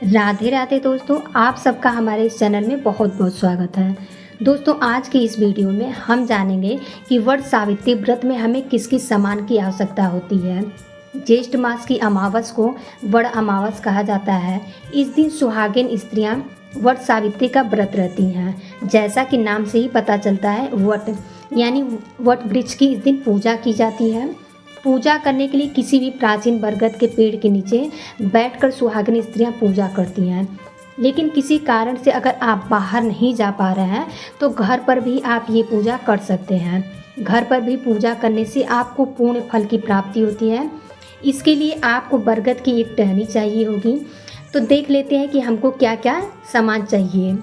राधे राधे दोस्तों, आप सबका हमारे इस चैनल में बहुत बहुत स्वागत है। दोस्तों, आज की इस वीडियो में हम जानेंगे कि वट सावित्री व्रत में हमें किस किस सामान की आवश्यकता होती है। ज्येष्ठ मास की अमावस को वट अमावस कहा जाता है। इस दिन सुहागिन स्त्रियां वट सावित्री का व्रत रहती हैं। जैसा कि नाम से ही पता चलता है, वट यानी वट वृक्ष की इस दिन पूजा की जाती है। पूजा करने के लिए किसी भी प्राचीन बरगद के पेड़ के नीचे बैठकर सुहागिन स्त्रियां पूजा करती हैं। लेकिन किसी कारण से अगर आप बाहर नहीं जा पा रहे हैं तो घर पर भी आप ये पूजा कर सकते हैं। घर पर भी पूजा करने से आपको पूर्ण फल की प्राप्ति होती है। इसके लिए आपको बरगद की एक टहनी चाहिए होगी। तो देख लेते हैं कि हमको क्या क्या सामान चाहिए।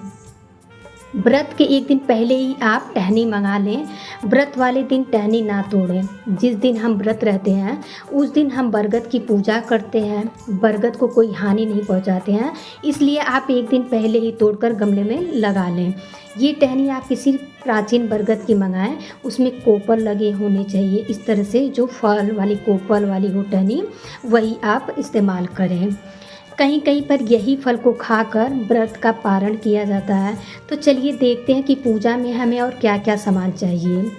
व्रत के एक दिन पहले ही आप टहनी मंगा लें। व्रत वाले दिन टहनी ना तोड़ें। जिस दिन हम व्रत रहते हैं उस दिन हम बरगद की पूजा करते हैं। बरगद को कोई हानि नहीं पहुंचाते हैं, इसलिए आप एक दिन पहले ही तोड़कर गमले में लगा लें। ये टहनी आप किसी प्राचीन बरगद की मंगाएं, उसमें कोपल लगे होने चाहिए। इस तरह से जो फल वाली कोपल वाली हो टहनी, वही आप इस्तेमाल करें। कहीं कहीं पर यही फल को खाकर व्रत का पारण किया जाता है। तो चलिए देखते हैं कि पूजा में हमें और क्या क्या सामान चाहिए।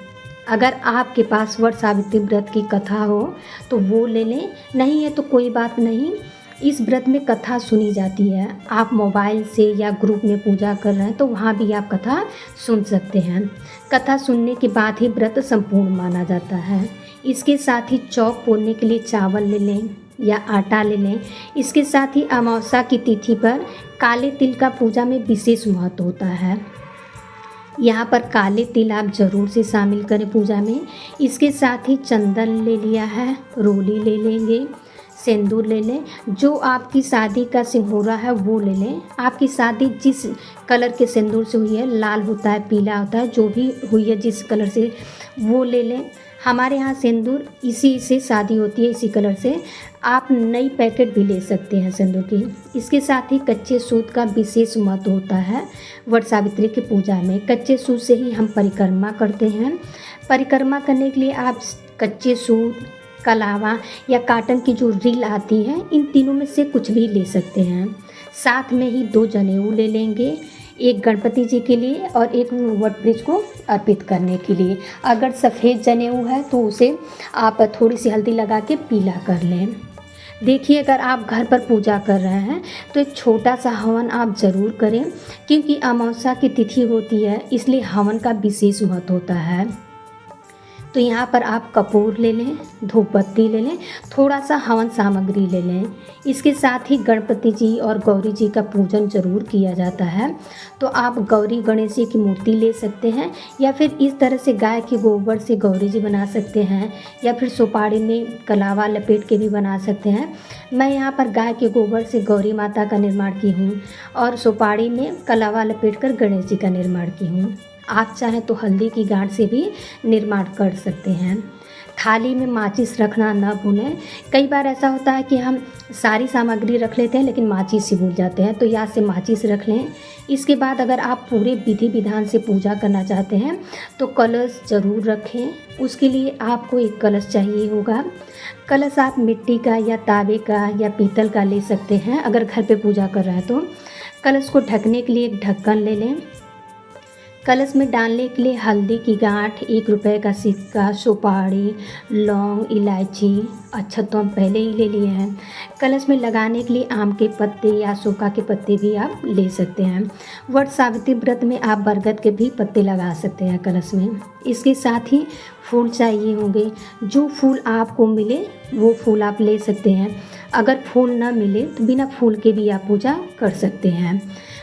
अगर आपके पास वट सावित्री व्रत की कथा हो तो वो ले लें, नहीं है तो कोई बात नहीं। इस व्रत में कथा सुनी जाती है। आप मोबाइल से या ग्रुप में पूजा कर रहे हैं तो वहाँ भी आप कथा सुन सकते हैं। कथा सुनने के बाद ही व्रत संपूर्ण माना जाता है। इसके साथ ही चौक पोड़ने के लिए चावल ले लें या आटा ले लें। इसके साथ ही अमावस्या की तिथि पर काले तिल का पूजा में विशेष महत्व होता है। यहाँ पर काले तिल आप ज़रूर से शामिल करें पूजा में। इसके साथ ही चंदन ले लिया है, रोली ले लेंगे, सिंदूर ले लें। जो आपकी शादी का सिंदूरा है वो ले लें। आपकी शादी जिस कलर के सिंदूर से हुई है, लाल होता है, पीला होता है, जो भी हुई है जिस कलर से, वो ले लें। हमारे यहाँ सिंदूर इसी से शादी होती है, इसी कलर से। आप नई पैकेट भी ले सकते हैं सिंदूर की। इसके साथ ही कच्चे सूत का विशेष महत्व होता है वट सावित्री की पूजा में। कच्चे सूत से ही हम परिक्रमा करते हैं। परिक्रमा करने के लिए आप कच्चे सूत, कलावा या काटन की जो रील आती है, इन तीनों में से कुछ भी ले सकते हैं। साथ में ही 2 जनेऊ ले लेंगे, एक गणपति जी के लिए और एक वट वृक्ष को अर्पित करने के लिए। अगर सफ़ेद जनेऊ है तो उसे आप थोड़ी सी हल्दी लगा के पीला कर लें। देखिए, अगर आप घर पर पूजा कर रहे हैं तो एक छोटा सा हवन आप ज़रूर करें, क्योंकि अमावस्या की तिथि होती है, इसलिए हवन का विशेष महत्व होता है। तो यहाँ पर आप कपूर ले लें, धूप बत्ती ले लें, थोड़ा सा हवन सामग्री ले लें। इसके साथ ही गणपति जी और गौरी जी का पूजन ज़रूर किया जाता है। तो आप गौरी गणेश जी की मूर्ति ले सकते हैं, या फिर इस तरह से गाय के गोबर से गौरी जी बना सकते हैं, या फिर सुपारी में कलावा लपेट के भी बना सकते हैं। मैं यहाँ पर गाय के गोबर से गौरी माता का निर्माण की हूँ और सुपारी में कलावा लपेट कर गणेश जी का निर्माण की हूँ। आप चाहें तो हल्दी की गांठ से भी निर्माण कर सकते हैं। थाली में माचिस रखना न भूलें। कई बार ऐसा होता है कि हम सारी सामग्री रख लेते हैं लेकिन माचिस ही भूल जाते हैं, तो याद से माचिस रख लें। इसके बाद अगर आप पूरे विधि विधान से पूजा करना चाहते हैं तो कलश ज़रूर रखें। उसके लिए आपको एक कलश चाहिए होगा। कलश आप मिट्टी का या तांबे का या पीतल का ले सकते हैं अगर घर पे पूजा कर रहे हैं तो। कलश को ढकने के लिए एक ढक्कन ले लें। कलश में डालने के लिए हल्दी की गांठ, 1 रुपये का सिक्का, सुपारी, लौंग, इलायची, अक्षत तो हम पहले ही ले लिए हैं। कलश में लगाने के लिए आम के पत्ते या सूखा के पत्ते भी आप ले सकते हैं। वट सावित्री व्रत में आप बरगद के भी पत्ते लगा सकते हैं कलश में। इसके साथ ही फूल चाहिए होंगे। जो फूल आपको मिले वो फूल आप ले सकते हैं। अगर फूल न मिले तो बिना फूल के भी आप पूजा कर सकते हैं।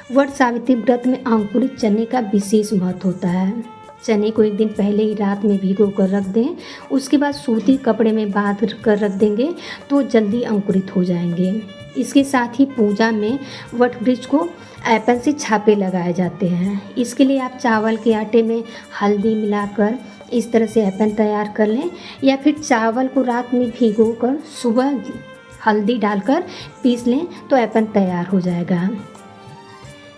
वट सावित्री व्रत में अंकुरित चने का विशेष महत्व होता है। चने को एक दिन पहले ही रात में भिगो कर रख दें। उसके बाद सूती कपड़े में बांध कर रख देंगे तो जल्दी अंकुरित हो जाएंगे। इसके साथ ही पूजा में वट वृक्ष को ऐपन से छापे लगाए जाते हैं। इसके लिए आप चावल के आटे में हल्दी मिलाकर इस तरह से ऐपन तैयार कर लें, या फिर चावल को रात में भिगो कर सुबह हल्दी डालकर पीस लें तो ऐपन तैयार हो जाएगा।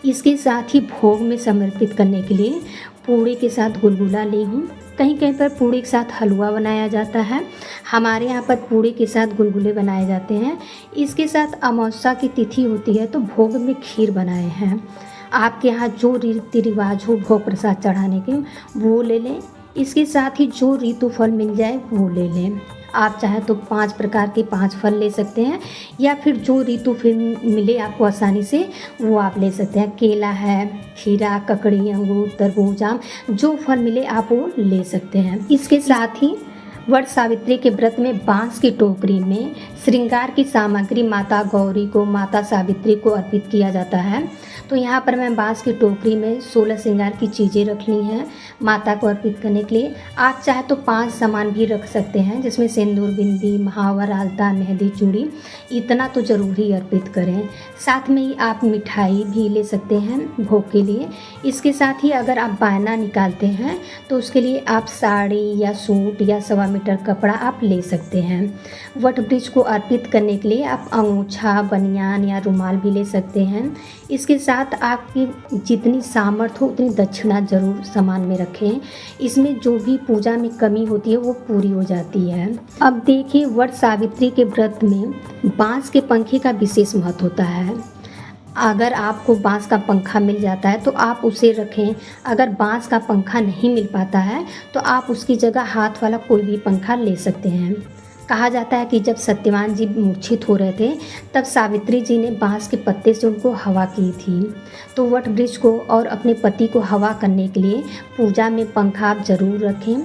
इसके साथ ही भोग में समर्पित करने के लिए पूड़ी के साथ गुलगुला ली हूँ। कहीं कहीं पर पूड़ी के साथ हलवा बनाया जाता है। हमारे यहाँ पर पूड़ी के साथ गुलगुले बनाए जाते हैं। इसके साथ अमावस्या की तिथि होती है तो भोग में खीर बनाए हैं। आपके यहाँ जो रीति रिवाज हो भोग प्रसाद चढ़ाने के वो ले लें। इसके साथ ही जो ऋतु फल मिल जाए वो ले लें। आप चाहे तो 5 प्रकार के 5 फल ले सकते हैं या फिर जो ऋतु फल मिले आपको आसानी से वो आप ले सकते हैं। केला है, खीरा, ककड़ी, अंगूर, तरबूज, आम, जो फल मिले आप वो ले सकते हैं। इसके साथ ही वट सावित्री के व्रत में बांस की टोकरी में श्रृंगार की सामग्री माता गौरी को, माता सावित्री को अर्पित किया जाता है। तो यहाँ पर मैं बांस की टोकरी में 16 श्रृंगार की चीज़ें रख ली हैं माता को अर्पित करने के लिए। आप चाहे तो 5 सामान भी रख सकते हैं, जिसमें सिंदूर, बिंदी, महावर, आलता, मेहंदी, चूड़ी, इतना तो ज़रूर ही अर्पित करें। साथ में ही आप मिठाई भी ले सकते हैं भोग के लिए। इसके साथ ही अगर आप बायना निकालते हैं तो उसके लिए आप साड़ी या सूट या 1.25 मीटर कपड़ा आप ले सकते हैं। वट वृक्ष को अर्पित करने के लिए आप अंगूछा, बनियान या रुमाल भी ले सकते हैं। इसके साथ आपकी जितनी सामर्थ्य हो उतनी दक्षिणा जरूर सामान में रखें। इसमें जो भी पूजा में कमी होती है वो पूरी हो जाती है। अब देखिए, वट सावित्री के व्रत में बांस के पंखे का विशेष महत्व होता है। अगर आपको बांस का पंखा मिल जाता है तो आप उसे रखें। अगर बांस का पंखा नहीं मिल पाता है तो आप उसकी जगह हाथ वाला कोई भी पंखा ले सकते हैं। कहा जाता है कि जब सत्यवान जी मूर्छित हो रहे थे तब सावित्री जी ने बांस के पत्ते से उनको हवा की थी। तो वट वृक्ष को और अपने पति को हवा करने के लिए पूजा में पंखा आप ज़रूर रखें।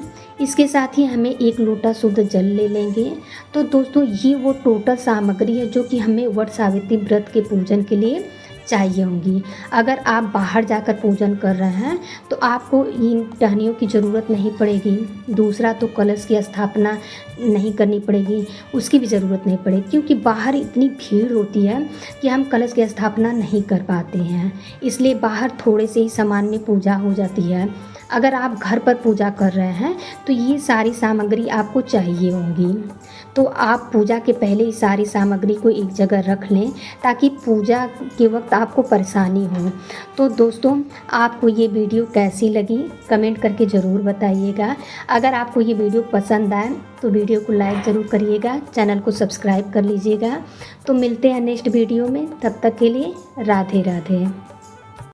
इसके साथ ही हमें 1 लोटा शुद्ध जल ले लेंगे। तो दोस्तों, ये वो टोटल सामग्री है जो कि हमें वट सावित्री व्रत के पूजन के लिए चाहिए होंगी। अगर आप बाहर जाकर पूजन कर रहे हैं तो आपको इन टहनियों की ज़रूरत नहीं पड़ेगी। दूसरा तो कलश की स्थापना नहीं करनी पड़ेगी, उसकी भी ज़रूरत नहीं पड़ेगी, क्योंकि बाहर इतनी भीड़ होती है कि हम कलश की स्थापना नहीं कर पाते हैं। इसलिए बाहर थोड़े से ही सामान में पूजा हो जाती है। अगर आप घर पर पूजा कर रहे हैं तो ये सारी सामग्री आपको चाहिए होंगी। तो आप पूजा के पहले ही सारी सामग्री को एक जगह रख लें ताकि पूजा के वक्त आपको परेशानी हो। तो दोस्तों, आपको ये वीडियो कैसी लगी कमेंट करके ज़रूर बताइएगा। अगर आपको ये वीडियो पसंद आए तो वीडियो को लाइक ज़रूर करिएगा, चैनल को सब्सक्राइब कर लीजिएगा। तो मिलते हैं नेक्स्ट वीडियो में, तब तक के लिए राधे राधे।